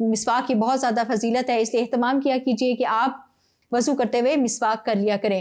مسواک کی بہت زیادہ فضیلت ہے، اس لیے اہتمام کیا کیجیے کہ آپ وضو کرتے ہوئے مسواک کر لیا کریں۔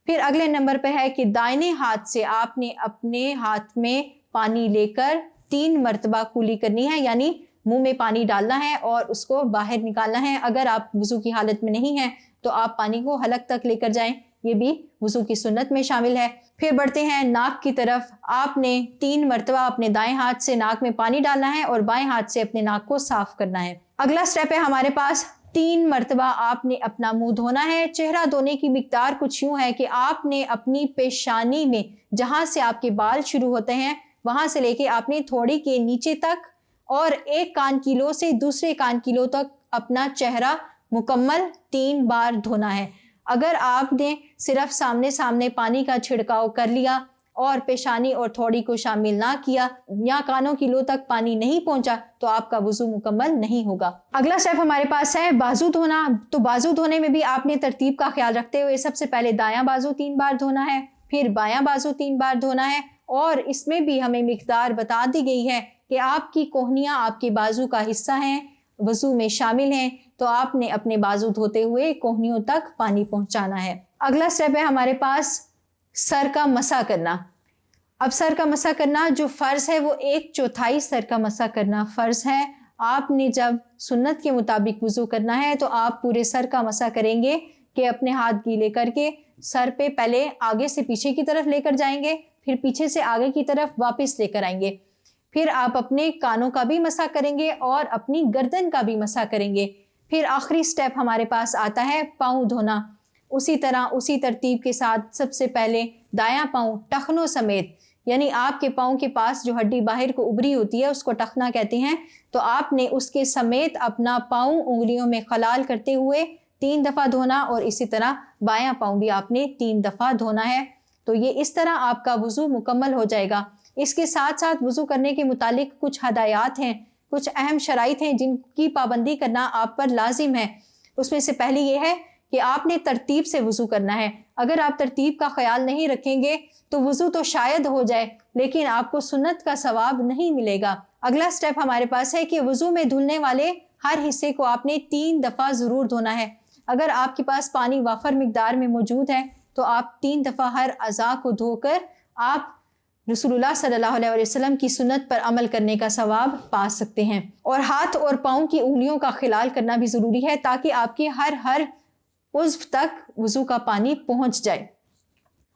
پھر اگلے نمبر پہ ہے کہ دائنے ہاتھ سے آپ نے اپنے ہاتھ میں پانی لے کر 3 مرتبہ کولی کرنی ہے، یعنی منہ میں پانی ڈالنا ہے اور اس کو باہر نکالنا ہے۔ اگر آپ وضو کی حالت میں نہیں ہیں تو آپ پانی کو حلق تک لے کر جائیں، یہ بھی وضو کی سنت میں شامل ہے۔ پھر بڑھتے ہیں ناک کی طرف، آپ نے 3 مرتبہ اپنے دائیں ہاتھ سے ناک میں پانی ڈالنا ہے اور بائیں ہاتھ سے اپنے ناک کو صاف کرنا ہے۔ اگلا سٹیپ ہے ہمارے پاس 3 مرتبہ آپ نے اپنا منہ دھونا ہے۔ چہرہ دھونے کی مقدار کچھ یوں ہے کہ آپ نے اپنی پیشانی میں جہاں سے آپ کے بال شروع ہوتے ہیں وہاں سے لے کے آپ نے تھوڑی کے نیچے تک اور ایک کان کی لو سے دوسرے کان کی لو تک اپنا چہرہ مکمل 3 بار دھونا ہے۔ اگر آپ نے صرف سامنے پانی کا چھڑکاؤ کر لیا اور پیشانی اور تھوڑی کو شامل نہ کیا یا کانوں کی لو تک پانی نہیں پہنچا تو آپ کا وضو مکمل نہیں ہوگا۔ اگلا سٹیپ ہمارے پاس ہے بازو دھونا۔ تو بازو دھونے میں بھی آپ نے ترتیب کا خیال رکھتے ہوئے سب سے پہلے دایاں بازو 3 بار دھونا ہے، پھر بایاں بازو 3 بار دھونا ہے، اور اس میں بھی ہمیں مقدار بتا دی گئی ہے کہ آپ کی کوہنیاں آپ کے بازو کا حصہ ہیں، وضو میں شامل ہیں، تو آپ نے اپنے بازو دھوتے ہوئے کوہنیوں تک پانی پہنچانا ہے۔ اگلا سٹیپ ہے ہمارے پاس سر کا مسح کرنا۔ اب سر کا مسح کرنا جو فرض ہے وہ 1/4 سر کا مسح کرنا فرض ہے۔ آپ نے جب سنت کے مطابق وضو کرنا ہے تو آپ پورے سر کا مسح کریں گے کہ اپنے ہاتھ گیلے کر کے سر پہ پہلے آگے سے پیچھے کی طرف لے کر جائیں گے، پھر پیچھے سے آگے کی طرف واپس لے کر آئیں گے، پھر آپ اپنے کانوں کا بھی مسح کریں گے اور اپنی گردن کا بھی مسح کریں گے۔ پھر آخری سٹیپ ہمارے پاس آتا ہے پاؤں دھونا۔ اسی طرح اسی ترتیب کے ساتھ سب سے پہلے دایاں پاؤں ٹخنوں سمیت، یعنی آپ کے پاؤں کے پاس جو ہڈی باہر کو ابری ہوتی ہے اس کو ٹخنا کہتے ہیں، تو آپ نے اس کے سمیت اپنا پاؤں انگلیوں میں خلال کرتے ہوئے 3 دفعہ دھونا، اور اسی طرح بایاں پاؤں بھی آپ نے 3 دفعہ دھونا ہے۔ تو یہ اس طرح آپ کا وضو مکمل ہو جائے گا۔ اس کے ساتھ ساتھ وضو کرنے کے متعلق کچھ ہدایات ہیں، کچھ اہم شرائط ہیں جن کی پابندی کرنا آپ پر لازم ہے۔ اس میں سے پہلی یہ ہے کہ آپ نے ترتیب سے وضو کرنا ہے۔ اگر آپ ترتیب کا خیال نہیں رکھیں گے تو وضو تو شاید ہو جائے لیکن آپ کو سنت کا ثواب نہیں ملے گا۔ اگلا سٹیپ ہمارے پاس ہے کہ وضو میں دھلنے والے ہر حصے کو آپ نے 3 دفعہ ضرور دھونا ہے۔ اگر آپ کے پاس پانی وافر مقدار میں موجود ہے تو آپ 3 دفعہ ہر اعضاء کو دھو کر آپ رسول اللہ صلی اللہ علیہ وسلم کی سنت پر عمل کرنے کا ثواب پا سکتے ہیں۔ اور ہاتھ اور پاؤں کی انگلیوں کا خلال کرنا بھی ضروری ہے تاکہ آپ کے ہر عضو تک وضو کا پانی پہنچ جائے۔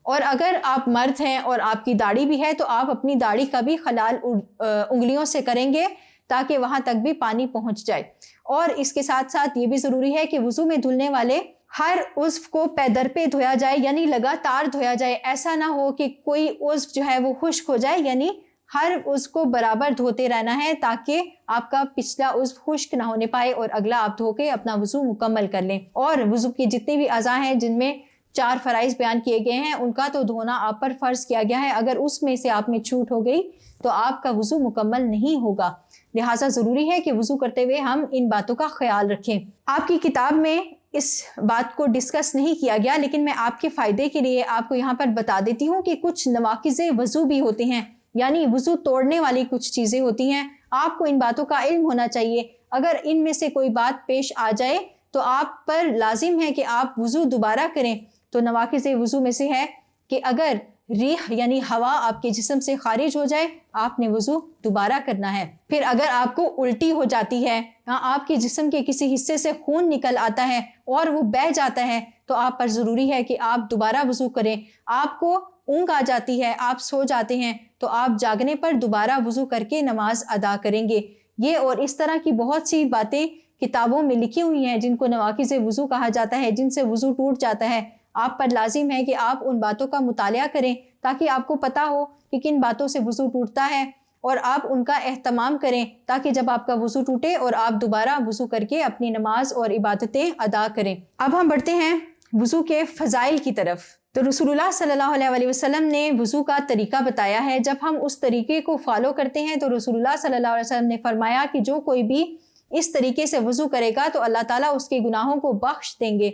اور اگر آپ مرد ہیں اور آپ کی داڑھی بھی ہے تو آپ اپنی داڑھی کا بھی خلال انگلیوں سے کریں گے تاکہ وہاں تک بھی پانی پہنچ جائے۔ اور اس کے ساتھ ساتھ یہ بھی ضروری ہے کہ وضو میں دھلنے والے ہر عضو کو پے در پہ دھویا جائے، یعنی لگاتار دھویا جائے۔ ایسا نہ ہو کہ کوئی عضو جو ہے وہ خشک ہو جائے، یعنی ہر عضو کو برابر دھوتے رہنا ہے تاکہ آپ کا پچھلا عضو خشک نہ ہونے پائے اور اگلا آپ دھو کے اپنا وضو مکمل کر لیں۔ اور وضو کی جتنی بھی اعضاء ہیں جن میں 4 فرائض بیان کیے گئے ہیں ان کا تو دھونا آپ پر فرض کیا گیا ہے، اگر اس میں سے آپ میں چھوٹ ہو گئی تو آپ کا وضو مکمل نہیں ہوگا۔ لہٰذا ضروری ہے کہ وضو کرتے ہوئے ہم ان باتوں کا خیال رکھیں۔ آپ کی کتاب میں اس بات کو ڈسکس نہیں کیا گیا لیکن میں آپ کے فائدے کے لیے آپ کو یہاں پر بتا دیتی ہوں کہ کچھ نواقض وضو بھی ہوتے ہیں، یعنی وضو توڑنے والی کچھ چیزیں ہوتی ہیں۔ آپ کو ان باتوں کا علم ہونا چاہیے۔ اگر ان میں سے کوئی بات پیش آ جائے تو آپ پر لازم ہے کہ آپ وضو دوبارہ کریں۔ تو نواقض وضو میں سے ہے کہ اگر ریح یعنی ہوا آپ کے جسم سے خارج ہو جائے آپ نے وضو دوبارہ کرنا ہے۔ پھر اگر آپ کو الٹی ہو جاتی ہے یا آپ کے جسم کے کسی حصے سے خون نکل آتا ہے اور وہ بہہ جاتا ہے تو آپ پر ضروری ہے کہ آپ دوبارہ وضو کریں۔ آپ کو اونگ آ جاتی ہے، آپ سو جاتے ہیں تو آپ جاگنے پر دوبارہ وضو کر کے نماز ادا کریں گے۔ یہ اور اس طرح کی بہت سی باتیں کتابوں میں لکھی ہوئی ہیں جن کو نواقض وضو کہا جاتا ہے، جن سے وضو ٹوٹ جاتا ہے۔ آپ پر لازم ہے کہ آپ ان باتوں کا مطالعہ کریں تاکہ آپ کو پتہ ہو کہ کن باتوں سے وضو ٹوٹتا ہے اور آپ ان کا اہتمام کریں تاکہ جب آپ کا وضو ٹوٹے اور آپ دوبارہ وضو کر کے اپنی نماز اور عبادتیں ادا کریں۔ اب ہم بڑھتے ہیں وضو کے فضائل کی طرف۔ تو رسول اللہ صلی اللہ علیہ وسلم نے وضو کا طریقہ بتایا ہے۔ جب ہم اس طریقے کو فالو کرتے ہیں تو رسول اللہ صلی اللہ علیہ وسلم نے فرمایا کہ جو کوئی بھی اس طریقے سے وضو کرے گا تو اللہ تعالیٰ اس کے گناہوں کو بخش دیں گے۔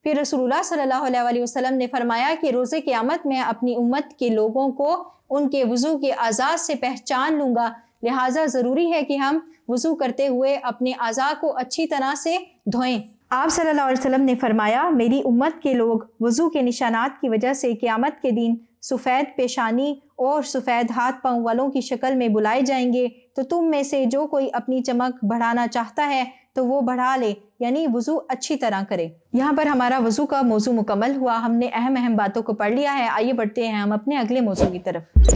پھر رسول اللہ صلی اللہ علیہ وسلم نے فرمایا کہ روز قیامت میں اپنی امت کے لوگوں کو ان کے وضو کے اعضاء سے پہچان لوں گا، لہٰذا ضروری ہے کہ ہم وضو کرتے ہوئے اپنے اعضاء کو اچھی طرح سے دھوئیں۔ آپ صلی اللہ علیہ وسلم نے فرمایا، میری امت کے لوگ وضو کے نشانات کی وجہ سے قیامت کے دن سفید پیشانی اور سفید ہاتھ پاؤں والوں کی شکل میں بلائے جائیں گے، تو تم میں سے جو کوئی اپنی چمک بڑھانا چاہتا ہے تو وہ بڑھا لے، یعنی وضو اچھی طرح کرے۔ یہاں پر ہمارا وضو کا موضوع مکمل ہوا، ہم نے اہم باتوں کو پڑھ لیا ہے۔ آئیے بڑھتے ہیں ہم اپنے اگلے موضوع کی طرف۔